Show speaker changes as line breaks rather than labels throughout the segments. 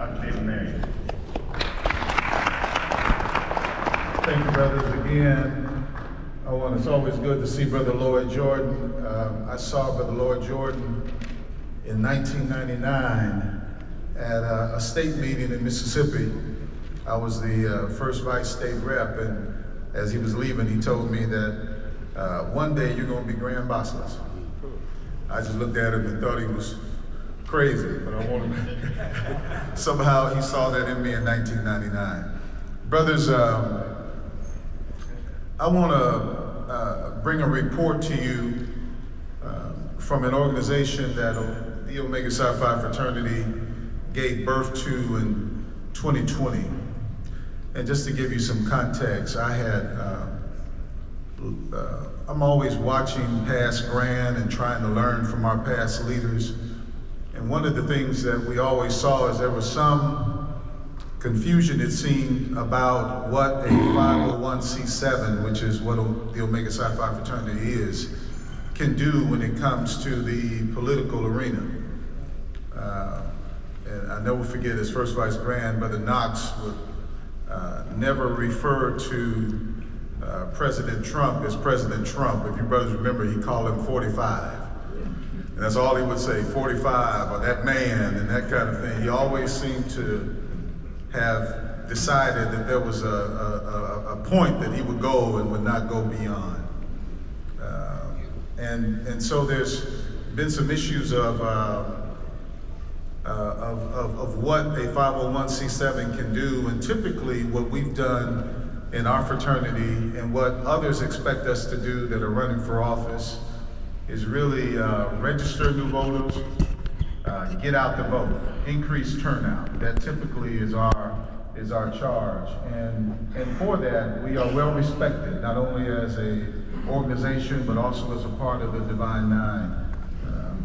Marion. Thank you, brothers, again. It's always good to see Brother Lloyd Jordan. I saw Brother Lloyd Jordan in 1999 at a state meeting in Mississippi. I was the first vice state rep, and as he was leaving, he told me that one day you're going to be Grand Bosses. I just looked at him and thought he was crazy, but I wanted to. Somehow he saw that in me in 1999. Brothers, I want to bring a report to you from an organization that the Omega Psi Phi fraternity gave birth to in 2020. And just to give you some context, I'm always watching past Grand and trying to learn from our past leaders. And one of the things that we always saw is there was some confusion, it seemed, about what a 501c7, which is what the Omega Psi Phi fraternity is, can do when it comes to the political arena. And I never forget, as First Vice Grand, Brother Knox would never refer to President Trump as President Trump. If you brothers remember, he called him 45. And that's all he would say, 45, or that man, and that kind of thing. He always seemed to have decided that there was a point that he would go and would not go beyond. And so there's been some issues of what a 501c7 can do, and typically what we've done in our fraternity and what others expect us to do that are running for office is really register new voters, get out the vote, increase turnout. That typically is our charge, and for that we are well respected, not only as a organization but also as a part of the Divine Nine.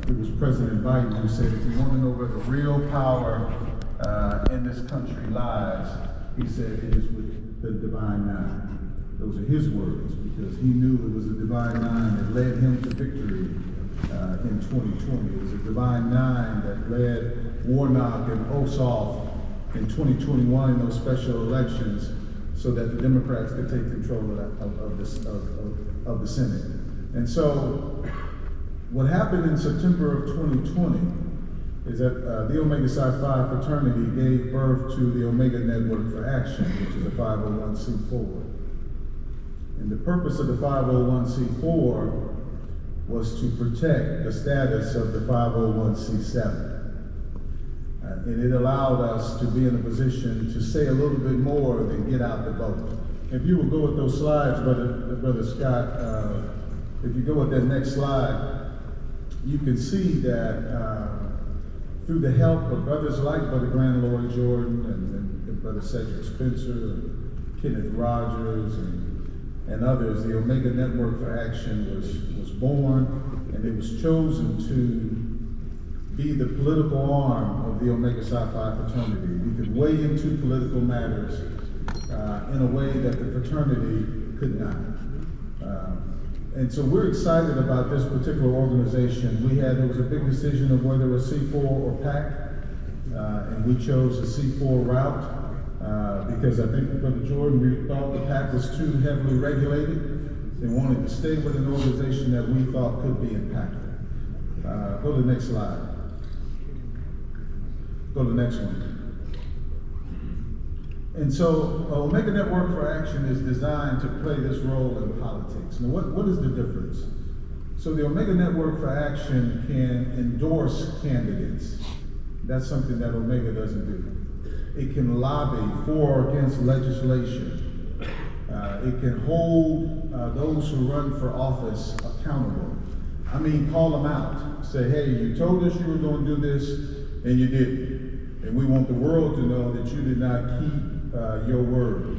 It was President Biden who said, if you want to know where the real power in this country lies, he said it is with the Divine Nine. Those are his words, because he knew it was the Divine Nine that led him to victory in 2020. It was the Divine Nine that led Warnock and Ossoff in 2021 in those special elections so that the Democrats could take control of the Senate. And so what happened in September of 2020 is that the Omega Psi Phi fraternity gave birth to the Omega Network for Action, which is a 501c4. And the purpose of the 501c4 was to protect the status of the 501c7. And it allowed us to be in a position to say a little bit more than get out the vote. If you will go with those slides, Brother Scott, if you go with that next slide, you can see that through the help of brothers like Brother Grand Lloyd Jordan and Brother Cedric Spencer, and Kenneth Rogers, and others, the Omega Network for Action was born, and it was chosen to be the political arm of the Omega Psi Phi fraternity. We could weigh into political matters in a way that the fraternity could not. And so we're excited about this particular organization. There was a big decision of whether it was C4 or PAC, and we chose the C4 route because I think Brother Jordan, we thought the PAC was too heavily regulated and wanted to stay with an organization that we thought could be impactful. Go to the next slide. Go to the next one. And so Omega Network for Action is designed to play this role in politics. Now what is the difference? So the Omega Network for Action can endorse candidates. That's something that Omega doesn't do. It can lobby for or against legislation. It can hold those who run for office accountable. I mean, call them out. Say, hey, you told us you were going to do this, and you didn't. And we want the world to know that you did not keep your word.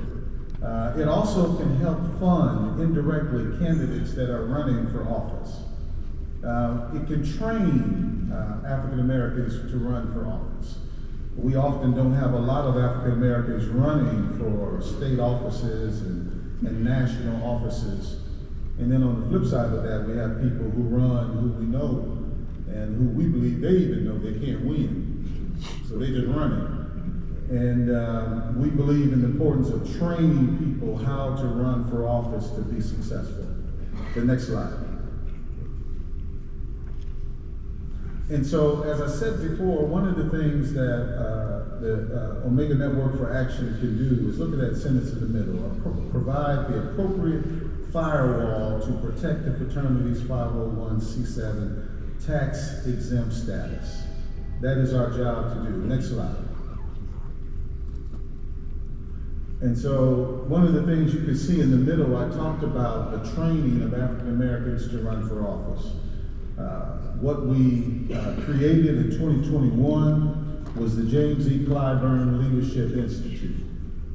It also can help fund indirectly candidates that are running for office. It can train African Americans to run for office. We often don't have a lot of African Americans running for state offices and national offices. And then on the flip side of that, we have people who run who we know and who we believe they even know they can't win. So they just run it. And we believe in the importance of training people how to run for office to be successful. The next slide. And so, as I said before, one of the things that the Omega Network for Action can do is look at that sentence in the middle, provide the appropriate firewall to protect the fraternity's 501c7 tax-exempt status. That is our job to do. Next slide. And so, one of the things you can see in the middle, I talked about the training of African Americans to run for office. What we created in 2021 was the James E. Clyburn Leadership Institute.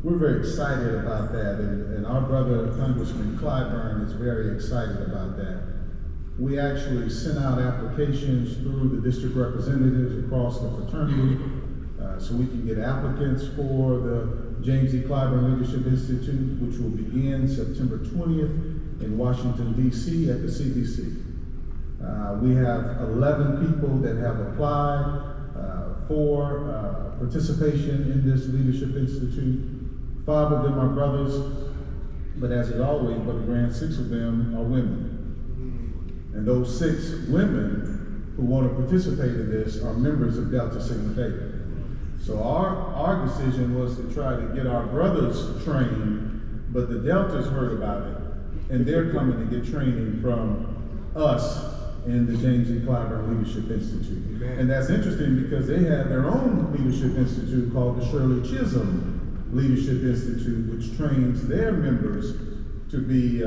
We're very excited about that, and our brother, Congressman Clyburn, is very excited about that. We actually sent out applications through the district representatives across the fraternity so we can get applicants for the James E. Clyburn Leadership Institute, which will begin September 20th in Washington, D.C. at the CDC. We have 11 people that have applied for participation in this Leadership Institute. 5 of them are brothers, but as is always, Brother Grant, 6 of them are women. And those 6 women who want to participate in this are members of Delta Sigma Theta. So our decision was to try to get our brothers trained, but the Deltas heard about it, and they're coming to get training from us in the James E. Clyburn Leadership Institute. Amen. And that's interesting because they have their own leadership institute called the Shirley Chisholm Leadership Institute, which trains their members to be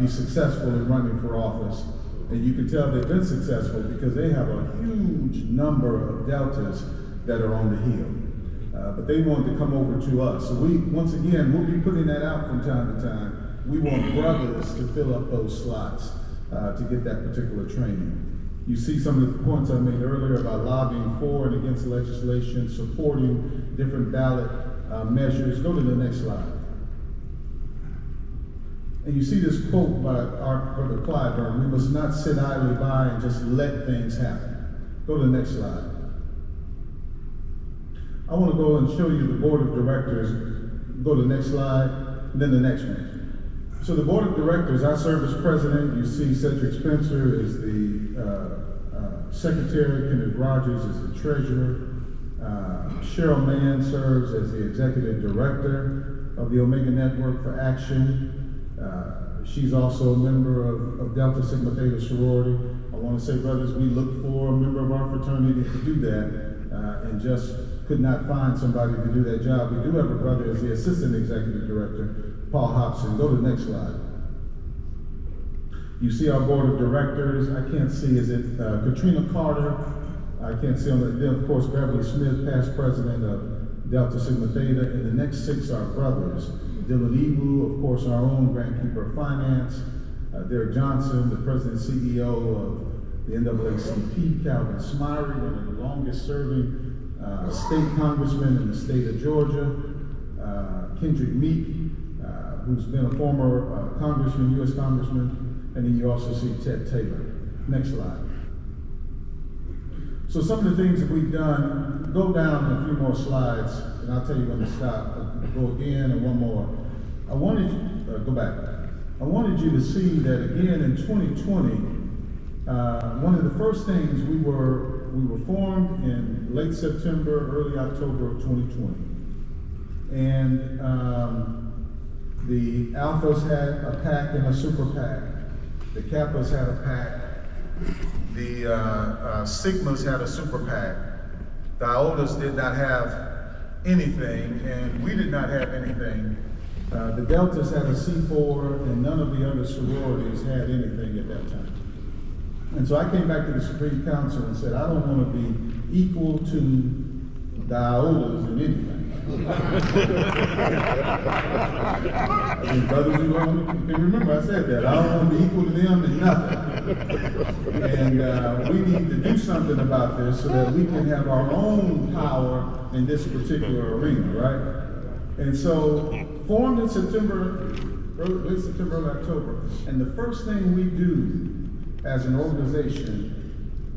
successful in running for office. And you can tell they've been successful because they have a huge number of Deltas that are on the Hill. But they wanted to come over to us. So once again, we'll be putting that out from time to time. We want brothers to fill up those slots to get that particular training. You see some of the points I made earlier about lobbying for and against legislation, supporting different ballot measures. Go to the next slide. And you see this quote by our brother Clyburn: "We must not sit idly by and just let things happen." Go to the next slide. I want to go and show you the board of directors. Go to the next slide, and then the next one. So the board of directors, I serve as president. You see Cedric Spencer is the secretary, Kenneth Rogers is the treasurer. Cheryl Mann serves as the executive director of the Omega Network for Action. She's also a member of Delta Sigma Theta sorority. I want to say, brothers, we look for a member of our fraternity to do that and just could not find somebody to do that job. We do have a brother as the assistant executive director, Paul Hobson. Go to the next slide. You see our board of directors. I can't see, is it Katrina Carter? I can't see on the, then of course Beverly Smith, past president of Delta Sigma Theta, and the next 6 are brothers. Dylan Ewu, of course, our own Grand Keeper of Finance. Derek Johnson, the president and CEO of the NAACP. Calvin Smyrie, one of the longest serving state congressmen in the state of Georgia. Kendrick Meek, who's been a former congressman, U.S. congressman. And then you also see Ted Taylor. Next slide. So some of the things that we've done, go down a few more slides, and I'll tell you when to stop. Go again, and one more. I wanted you, go back. I wanted you to see that again in 2020, one of the first things we were formed in late September, early October of 2020. And the Alphas had a PAC and a Super PAC. The Kappas had a PAC. The Sigmas had a Super PAC. The Iotas did not have anything, and we did not have anything. The Deltas had a C4, and none of the other sororities had anything at that time. And so I came back to the Supreme Council and said, I don't want to be equal to the Iotas in anything. I mean, brothers, you can remember I said that. I don't want to be equal to them in nothing. And we need to do something about this so that we can have our own power in this particular arena, right? And so, formed in September, late September, early October, and the first thing we do as an organization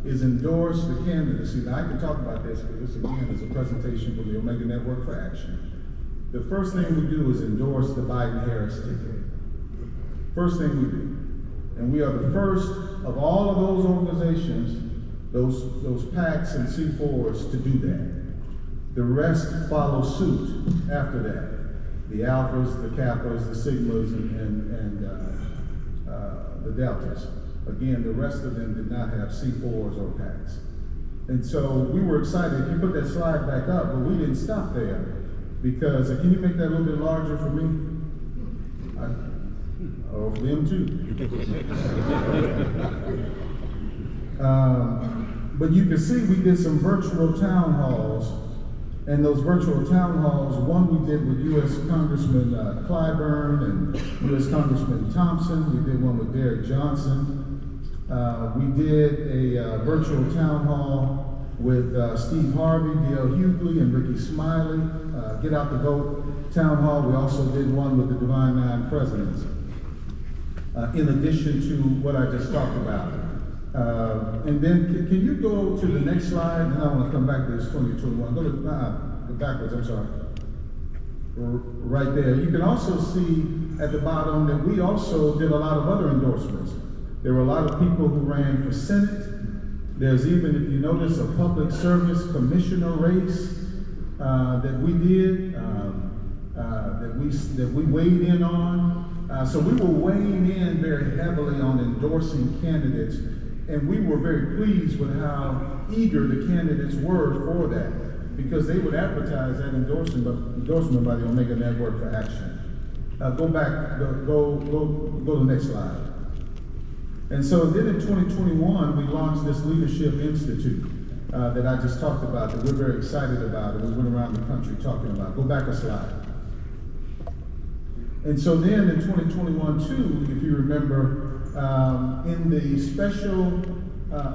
is endorse the candidacy. Now, I can talk about this because this, again, is a presentation from the Omega Network for Action. The first thing we do is endorse the Biden-Harris ticket. First thing we do. And we are the first of all of those organizations, those PACs and C4s to do that. The rest follow suit after that. The Alphas, the Kappas, the Sigmas, and the Deltas. Again, the rest of them did not have C4s or PACs. And so we were excited. If you put that slide back up, but we didn't stop there. Because, can you make that a little bit larger for me? Or for them too. But you can see we did some virtual town halls. And those virtual town halls, one we did with U.S. Congressman Clyburn and U.S. Congressman Thompson. We did one with Derek Johnson. We did a virtual town hall with Steve Harvey, D.L. Hughley, and Ricky Smiley. Get Out the Vote town hall. We also did one with the Divine Nine presidents. In addition to what I just talked about. And then can you go to the next slide? And I want to come back to this 2021. Go backwards, I'm sorry. Right there. You can also see at the bottom that we also did a lot of other endorsements. There were a lot of people who ran for Senate. There's even, if you notice, a public service commissioner race that we did, that we weighed in on. So we were weighing in very heavily on endorsing candidates, and we were very pleased with how eager the candidates were for that, because they would advertise that endorsement by the Omega Network for Action. Go to the next slide. And so then in 2021, we launched this Leadership Institute that I just talked about, that we're very excited about, and we went around the country talking about. Go back a slide. And so then in 2021 too, if you remember, in the special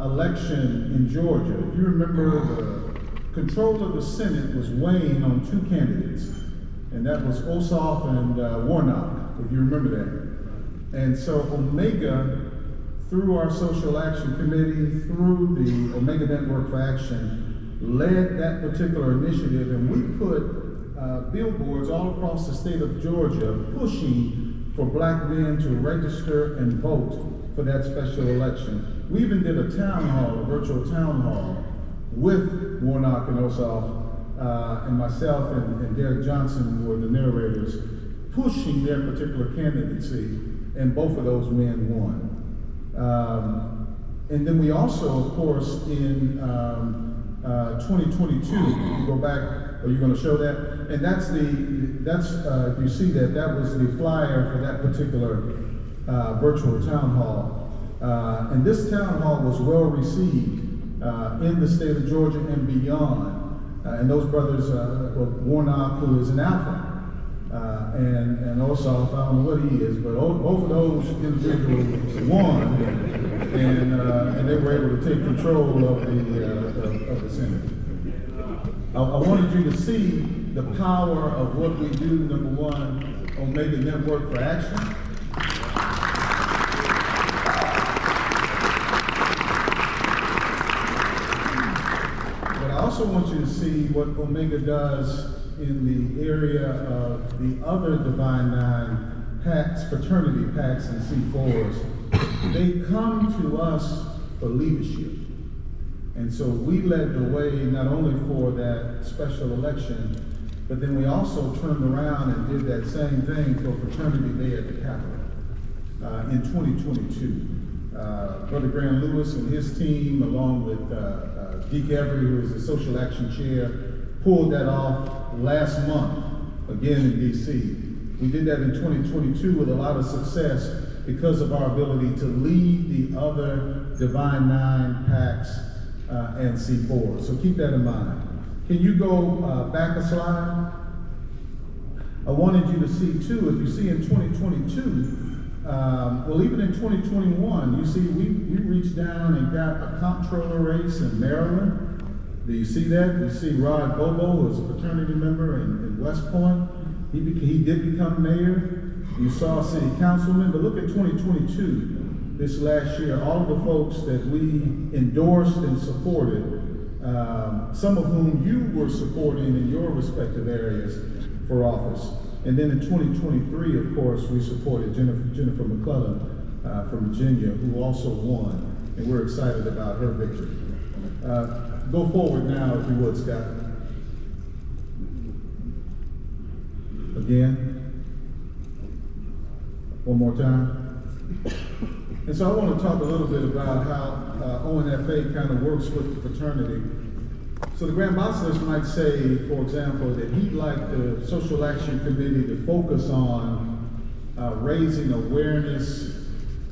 election in Georgia, if you remember, the control of the Senate was weighing on two candidates, and that was Ossoff and Warnock, if you remember that. And so Omega, through our Social Action Committee, through the Omega Network for Action, led that particular initiative, and we put billboards all across the state of Georgia pushing for black men to register and vote for that special election. We even did a town hall, a virtual town hall, with Warnock and Ossoff, and myself and Derek Johnson, who were the narrators, pushing their particular candidacy, and both of those men won. And then we also, of course, in 2022, you go back, are you going to show that? And that's if you see that, that was the flyer for that particular virtual town hall. And this town hall was well received in the state of Georgia and beyond. And those brothers, Warnock, who is an alpha, and Ossoff, I don't know what he is, but both of those individuals won, and they were able to take control of the Senate. I wanted you to see the power of what we do. Number one, Omega Network for Action. But I also want you to see what Omega does in the area of the other Divine Nine PACs, fraternity PACs and C4s. They come to us for leadership. And so we led the way not only for that special election, but then we also turned around and did that same thing for Fraternity Day at the Capitol in 2022. Brother Graham Lewis and his team, along with Deke Every, who is the Social Action Chair, pulled that off last month, again in DC. We did that in 2022 with a lot of success because of our ability to lead the other Divine Nine PACs and C4. So keep that in mind. Can you go back a slide? I wanted you to see too, if you see in 2022, well, even in 2021, you see we reached down and got a comptroller race in Maryland. Do you see that? You see Rod Bobo, who is a fraternity member in West Point. He did become mayor. You saw city councilman, but look at 2022.
this last year, all of the folks that we endorsed and supported, some of whom you were supporting in your respective areas for office. And then in 2023, of course, we supported Jennifer McClellan from Virginia, who also won, and we're excited about her victory. Go forward now, if you would, Scott. Again. One more time. And so I want to talk a little bit about how ONFA kind of works with the fraternity. So the Grand Bachelors might say, for example, that he'd like the Social Action Committee to focus on raising awareness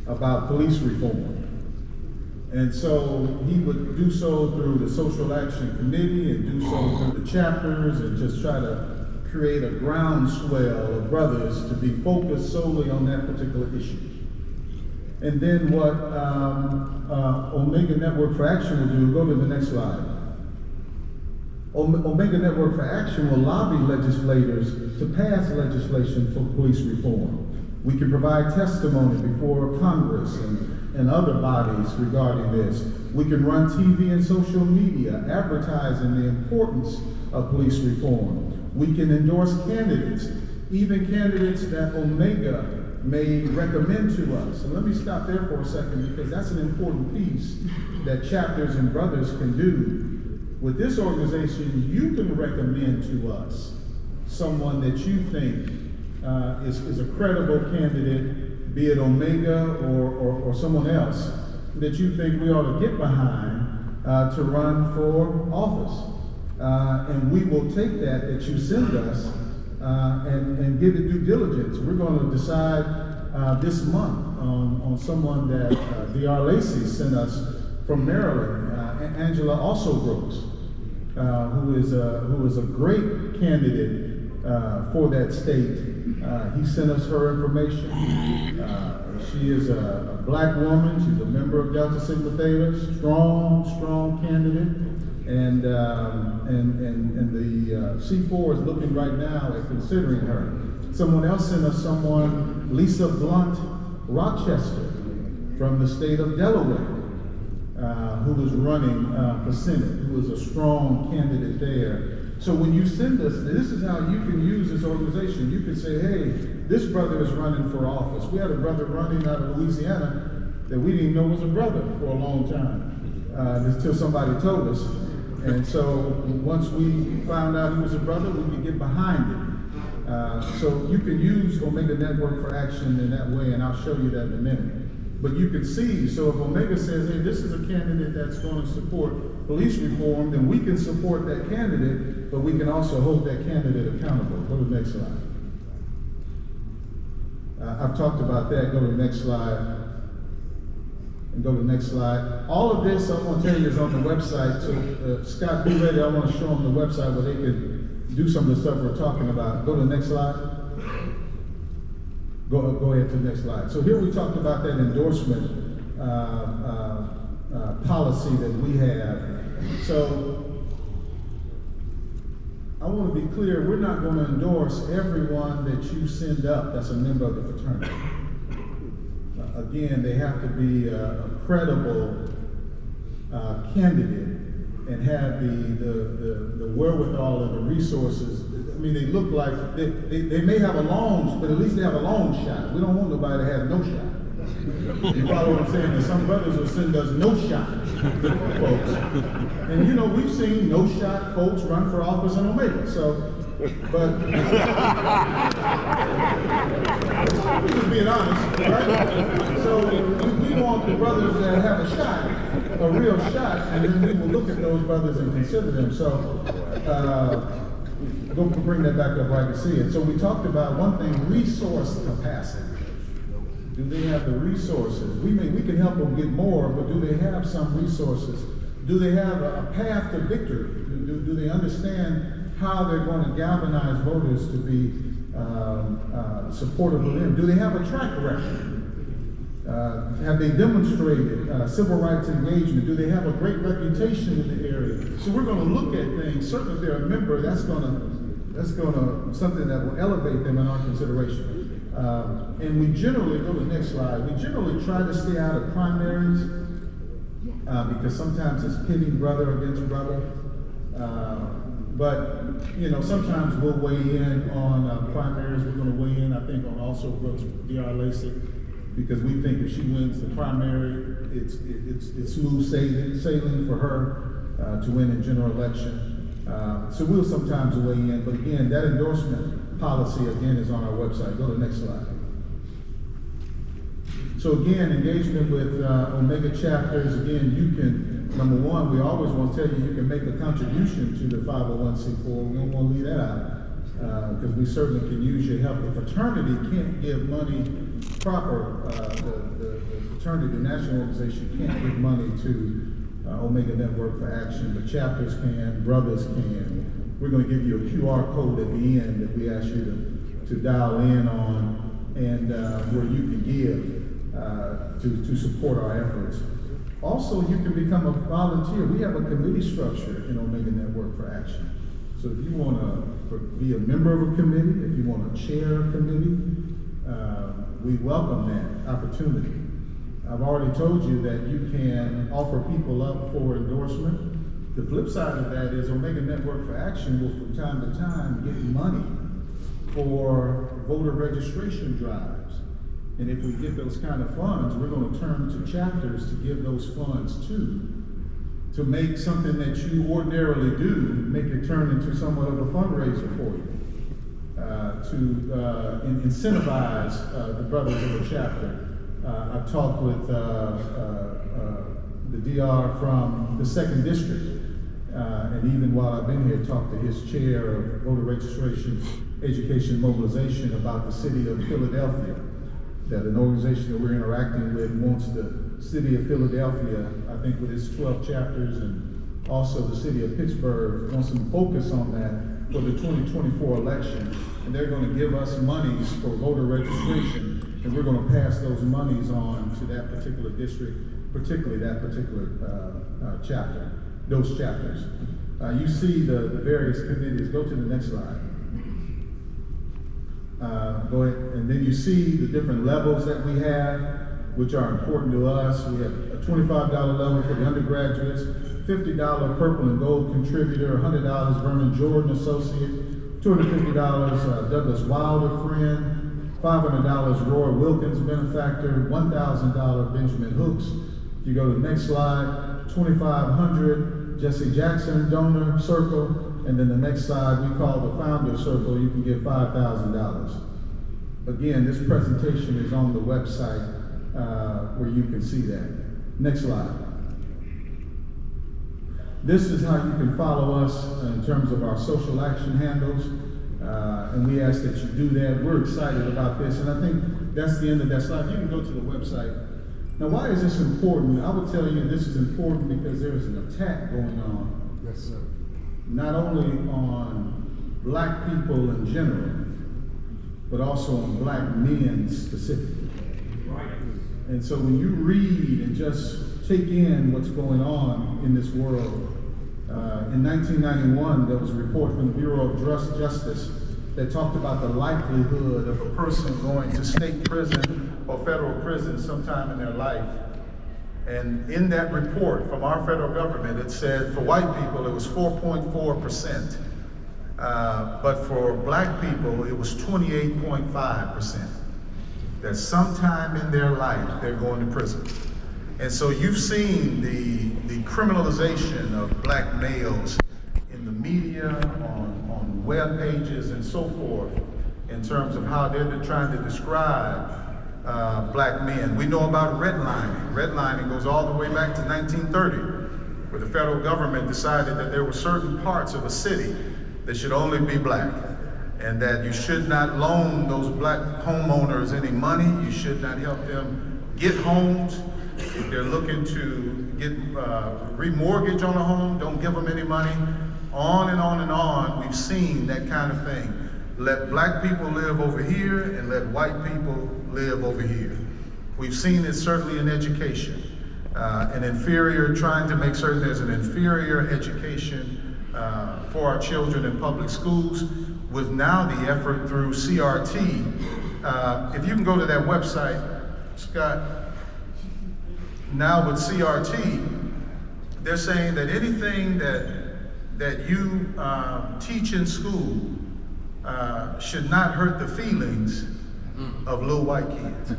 about police reform. And so he would do so through the Social Action Committee and do so through the chapters and just try to create a groundswell of brothers to be focused solely on that particular issue. And then what Omega Network for Action will do, go to the next slide. Omega Network for Action will lobby legislators to pass legislation for police reform. We can provide testimony before Congress and other bodies regarding this. We can run TV and social media advertising the importance of police reform. We can endorse candidates, even candidates that Omega may recommend to us. And let me stop there for a second, because that's an important piece that chapters and brothers can do. With this organization, you can recommend to us someone that you think is a credible candidate, be it Omega or someone else, that you think we ought to get behind to run for office. And we will take that you send us and give it due diligence. We're going to decide this month on someone that D.R. Lacey sent us from Maryland, Angela also Brooks, who is a great candidate for that state. He sent us her information. She is a black woman. She's a member of Delta Sigma Theta, strong candidate. And the C4 is looking right now at considering her. Someone else sent us someone, Lisa Blunt Rochester, from the state of Delaware, who is running for Senate, who is a strong candidate there. So when you send us, this is how you can use this organization. You can say, hey, this brother is running for office. We had a brother running out of Louisiana that we didn't know was a brother for a long time, until somebody told us. And so once we found out he was a brother, we could get behind it. So you can use Omega Network for Action in that way, and I'll show you that in a minute. But you can see, so if Omega says, hey, this is a candidate that's going to support police reform, then we can support that candidate, but we can also hold that candidate accountable. Go to the next slide. I've talked about that. Go to the next slide. And go to the next slide. All of this, I want to tell you, is on the website. So Scott, be ready. I want to show them the website where they can do some of the stuff we're talking about. Go to the next slide. Go ahead to the next slide. So here we talked about that endorsement policy that we have. So I want to be clear, we're not going to endorse everyone that you send up that's a member of the fraternity. Again, they have to be a credible candidate and have the wherewithal and the resources. I mean, they look like, they may have a long, but at least they have a long shot. We don't want nobody to have no shot. You follow what I'm saying? And some brothers will send us no shot folks. And you know, we've seen no shot folks run for office in Omega. So, but we're just being honest, right? So we want the brothers that have a shot, a real shot, and then we will look at those brothers and consider them. So go bring that back up where I can see it. So we talked about one thing, resource capacity. Do they have the resources? We can help them get more, but do they have some resources? Do they have a path to victory? Do they understand how they're going to galvanize voters to be supportive of them? Do they have a track record? Have they demonstrated civil rights engagement? Do they have a great reputation in the area? So we're going to look at things. Certainly if they're a member, that's going to something that will elevate them in our consideration. And we generally, go to the next slide, we generally try to stay out of primaries because sometimes it's pitting brother against brother. But, sometimes we'll weigh in on primaries. We're going to weigh in, I think, on also Brooks D.R. Lacey, because we think if she wins the primary, it's smooth sailing for her to win in general election. So we'll sometimes weigh in, but again, that endorsement policy again is on our website. Go to the next slide. So again, engagement with Omega chapters, again, you can, number one, we always want to tell you can make a contribution to the 501c4. We don't want to leave that out because we certainly can use your help. The fraternity can't give money proper, the fraternity, the national organization can't give money to Omega Network for Action, but chapters can, brothers can. We're going to give you a QR code at the end that we ask you to dial in on, and where you can give to support our efforts. Also, you can become a volunteer. We have a committee structure in Omega Network for Action. So if you want to be a member of a committee, if you want to chair a committee, we welcome that opportunity. I've already told you that you can offer people up for endorsement. The flip side of that is Omega Network for Action will from time to time get money for voter registration drives. And if we get those kind of funds, we're going to turn to chapters to give those funds to make something that you ordinarily do, make it turn into somewhat of a fundraiser for you, to incentivize the brothers of the chapter. I've talked with the DR from the 2nd District, and even while I've been here, talked to his chair of voter registration, education, mobilization about the city of Philadelphia, that an organization that we're interacting with wants the city of Philadelphia, I think with its 12 chapters, and also the city of Pittsburgh, wants some focus on that for the 2024 election. And they're going to give us monies for voter registration, and we're going to pass those monies on to that particular district, particularly that particular chapter, those chapters. You see the various committees. Go to the next slide. Go ahead, and then you see the different levels that we have, which are important to us. We have a $25 level for the undergraduates, $50 Purple and Gold contributor, $100 Vernon Jordan Associate, $250 Douglas Wilder Friend, $500 Roy Wilkins Benefactor, $1,000 Benjamin Hooks. If you go to the next slide, $2,500 Jesse Jackson Donor Circle. And then the next slide we call the Founder Circle. You can give $5,000. Again, this presentation is on the website where you can see that. Next slide. This is how you can follow us in terms of our social action handles. And we ask that you do that. We're excited about this. And I think that's the end of that slide. You can go to the website. Now, why is this important? I will tell you this is important because there is an attack going on.
Yes, sir.
Not only on black people in general, but also on black men specifically.
Right.
And so when you read and just take in what's going on in this world, in 1991, there was a report from the Bureau of Justice that talked about the likelihood of a person going to state prison or federal prison sometime in their life. And in that report from our federal government, it said for white people, it was 4.4%. But for black people, it was 28.5%. That sometime in their life, they're going to prison. And so you've seen the criminalization of black males in the media, on web pages and so forth, in terms of how they're trying to describe black men. We know about redlining. Redlining goes all the way back to 1930, where the federal government decided that there were certain parts of a city that should only be black, and that you should not loan those black homeowners any money. You should not help them get homes. If they're looking to get remortgage on a home, don't give them any money. On and on and on, we've seen that kind of thing. Let black people live over here and let white people live over here. We've seen it certainly in education. Trying to make certain there's an inferior education for our children in public schools, with now the effort through CRT
If you can go to that website, Scott, now with CRT, they're saying that anything that you teach in school should not hurt the feelings of little white kids.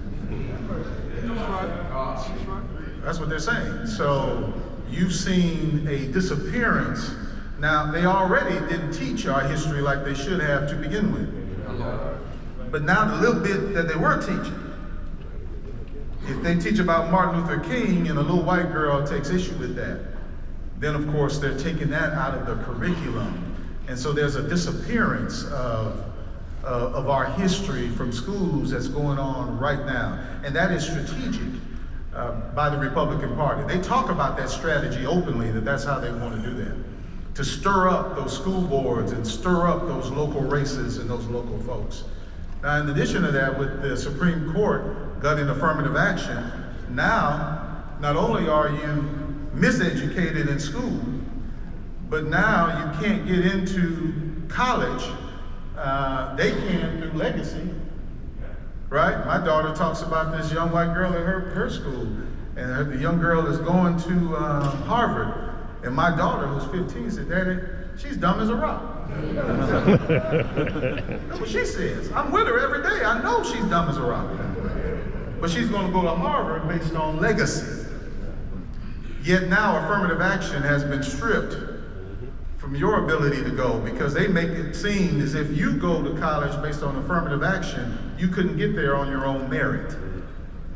That's what they're saying. So you've seen a disappearance. Now, they already didn't teach our history like they should have to begin with. But now the little bit that they were teaching, if they teach about Martin Luther King and a little white girl takes issue with that, then of course they're taking that out of the curriculum. And so there's a disappearance of our history from schools that's going on right now. And that is strategic by the Republican Party. They talk about that strategy openly, that's how they want to do that. To stir up those school boards and stir up those local races and those local folks. Now, in addition to that, with the Supreme Court gutting affirmative action, now, not only are you miseducated in school, but now you can't get into college. They can through legacy, right? My daughter talks about this young white girl at her school, and the young girl is going to Harvard. And my daughter, who's 15, said, "Daddy, she's dumb as a rock." That's what she says. I'm with her every day. I know she's dumb as a rock. But she's going to go to Harvard based on legacy. Yet now affirmative action has been stripped from your ability to go, because they make it seem as if you go to college based on affirmative action, you couldn't get there on your own merit.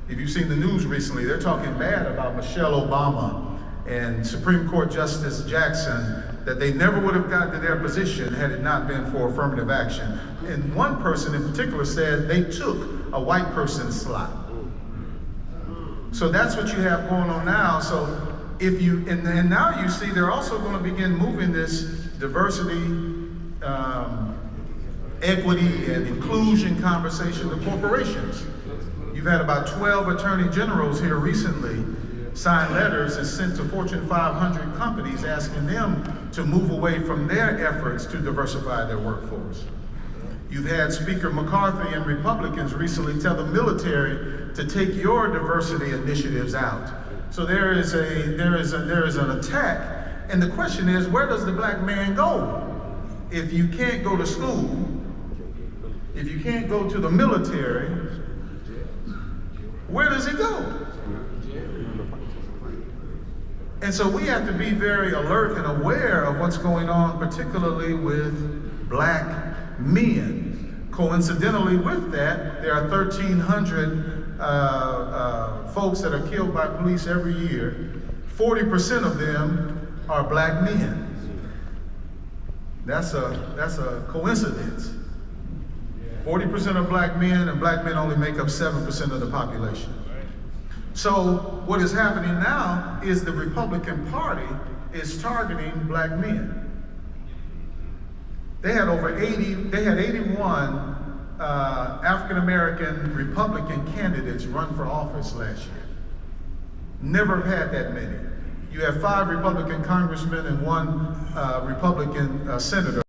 If you've seen the news recently, they're talking bad about Michelle Obama and Supreme Court Justice Jackson, that they never would have gotten to their position had it not been for affirmative action. And one person in particular said they took a white person's slot. So that's what you have going on now. So if you, and now you see they're also going to begin moving this diversity, equity, and inclusion conversation to corporations. You've had about 12 attorney generals here recently sign letters and sent to Fortune 500 companies asking them to move away from their efforts to diversify their workforce. You've had Speaker McCarthy and Republicans recently tell the military to take your diversity initiatives out. So there is an attack, and the question is, where does the black man go? If you can't go to school, if you can't go to the military, where does he go? And so we have to be very alert and aware of what's going on, particularly with black men. Coincidentally with that, there are 1,300 folks that are killed by police every year. 40% of them are black men. That's a coincidence. 40% are black men, and black men only make up 7% of the population. So what is happening now is the Republican Party is targeting black men. They had 81 African-American Republican candidates run for office last year. Never had that many. You have 5 Republican congressmen and 1 Republican senator.